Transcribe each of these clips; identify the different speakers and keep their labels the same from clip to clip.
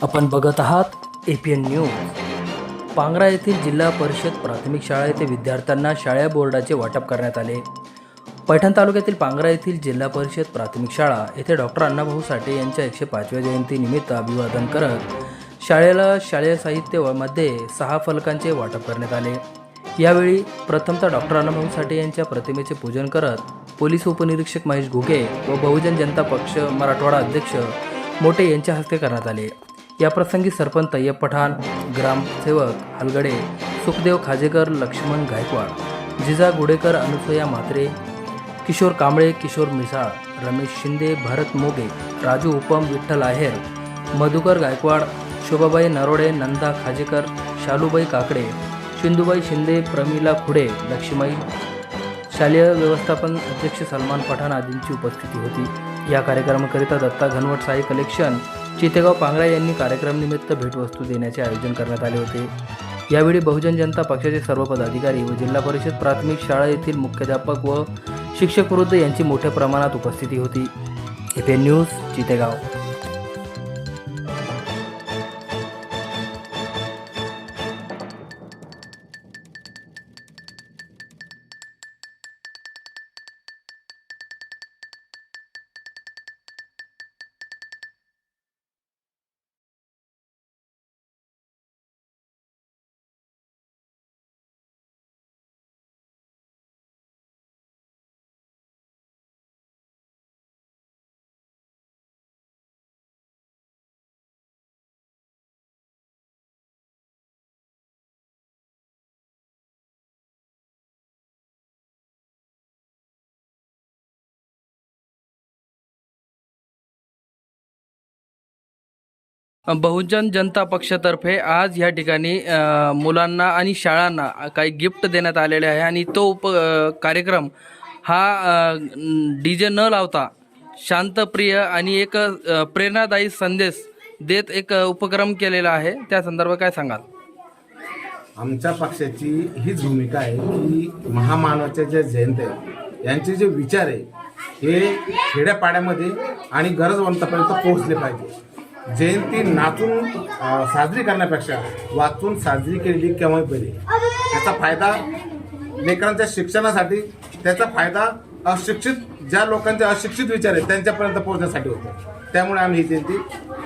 Speaker 1: आपण बघत आहात APN न्यूज। पांगरा येथील जिल्हा परिषद प्राथमिक शाळा येथे विद्यार्थ्यांना शाळा बोर्डाचे वाटप करण्यात आले। पैठण तालुक्यातील पांगरा येथील जिल्हा परिषद प्राथमिक शाळा येथे डॉक्टर अण्णाभाऊ साठे यांच्या 105व्या जयंतीनिमित्त अभिवादन करत शाळेला शालेय साहित्यामध्ये 6 फलकांचे वाटप करण्यात आले। यावेळी प्रथमतः डॉक्टर अण्णाभाऊ साठे यांच्या प्रतिमेचे पूजन करत पोलीस उपनिरीक्षक महेश घुगे व बहुजन जनता पक्ष मराठवाडा अध्यक्ष मोठे यांच्या हस्ते करण्यात आले। या प्रसंगी सरपंच तय्यब पठाण, ग्रामसेवक हलगडे, सुखदेव खाजेकर, लक्ष्मण गायकवाड, जिजा गुडेकर, अनुसया म्हात्रे, किशोर कांबळे, किशोर मिसाळ, रमेश शिंदे, भरत मोगे, राजू उपम, विठ्ठल आहेर, मधुकर गायकवाड, शोभाबाई नरोडे, नंदा खाजेकर, शालूबाई काकडे, सिंधुबाई शिंदे, प्रमिला खुडे, लक्ष्मीबाई, शालेय व्यवस्थापन अध्यक्ष सलमान पठाण आदींची उपस्थिती होती। या कार्यक्रमाकरिता दत्ता घनवट साई कलेक्शन चितेगाव पांगरा यांनी कार्यक्रमानिमित्त भेटवस्तू देण्याचे आयोजन करण्यात आले होते। यावेळी बहुजन जनता पक्षाचे सर्व पदाधिकारी व जिल्हा परिषद प्राथमिक शाळा येथील मुख्याध्यापक व शिक्षक वृंद यांची मोठ्या प्रमाणात उपस्थिती होती। APN news Chitegaon. बहुजन जनता पक्षातर्फे आज या ठिकाणी मुलांना आणि शाळांना काही गिफ्ट देण्यात आलेले आहे आणि तो कार्यक्रम हा DJ न लावता शांतप्रिय आणि एक प्रेरणादायी संदेश देत एक उपक्रम केलेला आहे। त्या संदर्भात काय सांगाल?
Speaker 2: आमच्या पक्षाची हीच भूमिका आहे की महामानवाच्या ज्या जयंत्या आहेत यांचे जे विचार आहे हे खेड्यापाड्यामध्ये आणि गरजवंतापर्यंत पोहोचले पाहिजे। जयंती नाचून साजरी करण्यापेक्षा वाचून साजरी केलेली केव्हाही बरी। त्याचा फायदा लेकरांच्या शिक्षणासाठी, त्याचा फायदा अशिक्षित ज्या लोकांचे अशिक्षित विचार आहेत त्यांच्यापर्यंत पोहोचण्यासाठी होतो। त्यामुळे आम्ही ही जयंती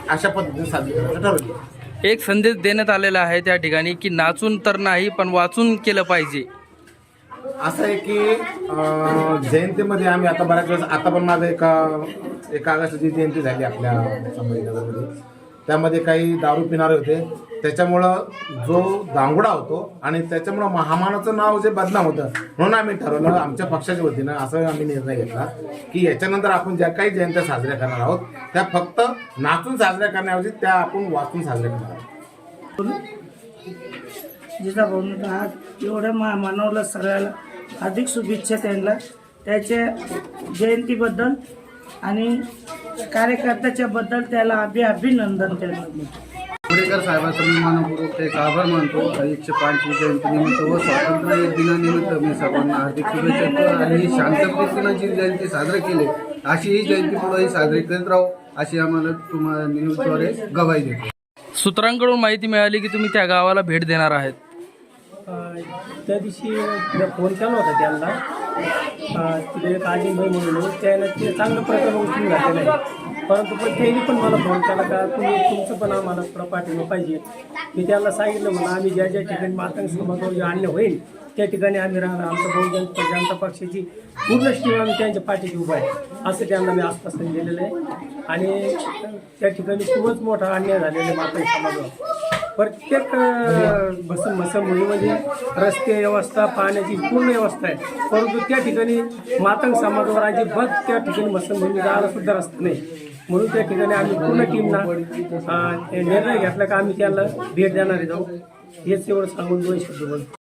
Speaker 2: अशा पद्धतीने साजरी करायचं ठरवली।
Speaker 1: एक संदेश देण्यात आलेला आहे त्या ठिकाणी की नाचून तर नाही पण वाचून केलं पाहिजे।
Speaker 2: असं आहे की जयंतीमध्ये आम्ही आता बऱ्याच वेळेस आता पण माझं एका ऑगस्टची जयंती झाली आपल्या संभाजीनगरमध्ये। त्यामध्ये काही दारू पिणारे होते, त्याच्यामुळं जो दांगुडा होतो आणि त्याच्यामुळं महामानाचं नाव जे बदनाम होतं, म्हणून आम्ही ठरवलं आमच्या पक्षाच्या वतीनं असं आम्ही निर्णय घेतला की याच्यानंतर आपण ज्या काही जयंत्या साजऱ्या करणार आहोत त्या फक्त नाचून साजऱ्या करण्याऐवजी त्या आपण वाचून साजऱ्या करणार आहोत।
Speaker 3: जिजाभाऊंनी आज एवढ्या मानवला सगळ्याला अधिक शुभेच्छा त्यांना त्याच्या जयंतीबद्दल आणि कार्यकर्त्याच्या बद्दल त्याला अभिनंदन त्यांना।
Speaker 4: गुडेकर साहेबांचा मी मनपूर्वक एक आभार मानतो। 105वी जयंतीनिमित्त व स्वातंत्र्य दिनानिमित्त मी सर्वांना हार्दिक शुभेच्छा देतो आणि शांततेने जी जयंती साजरी केली अशी ही जयंती पुढेही साजरी करीत राहू अशी आम्हाला तुम्हाला न्यूजद्वारे ग्वाही देतो।
Speaker 1: सूत्रांकडून माहिती मिळाली की तुम्ही त्या गावाला भेट देणार आहेत।
Speaker 3: त्या दिवशी फोन केला होता त्यांना, तिथे एक आजीबाई म्हणून त्याला ते चांगलं प्रकारे उचलून घातलेलं आहे, परंतु पण त्यांनी पण मला फोन केला का तुमचं पण आम्हाला थोडा पाठिंबा पाहिजे। मी त्यांना सांगितलं म्हणून आम्ही ज्या ज्या ठिकाणी मातंग समाजावर आणले होईल त्या ठिकाणी आम्ही राहणार। आमच्या बहुजन जनता पक्षाची पूर्ण टीम आम्ही त्यांच्या पाठीशी उभा आहे असं त्यांना मी आश्वासन दिलेलं आहे। आणि त्या ठिकाणी खूपच मोठा अन्याय झालेला आहे मातंग समाजावर। प्रत्येक मुलीमध्ये रस्ते व्यवस्था, पाण्याची पूर्ण व्यवस्था आहे, परंतु त्या ठिकाणी मातंग समाजावर अजिबात त्या ठिकाणी मसनभूमी जायला सुद्धा रस्ता नाही। म्हणून त्या ठिकाणी आम्ही पूर्ण टीमना निर्णय घेतला का आम्ही त्याला भेट देणार जाऊ। हेच एवढं सांगून 2 शब्द बोलतो।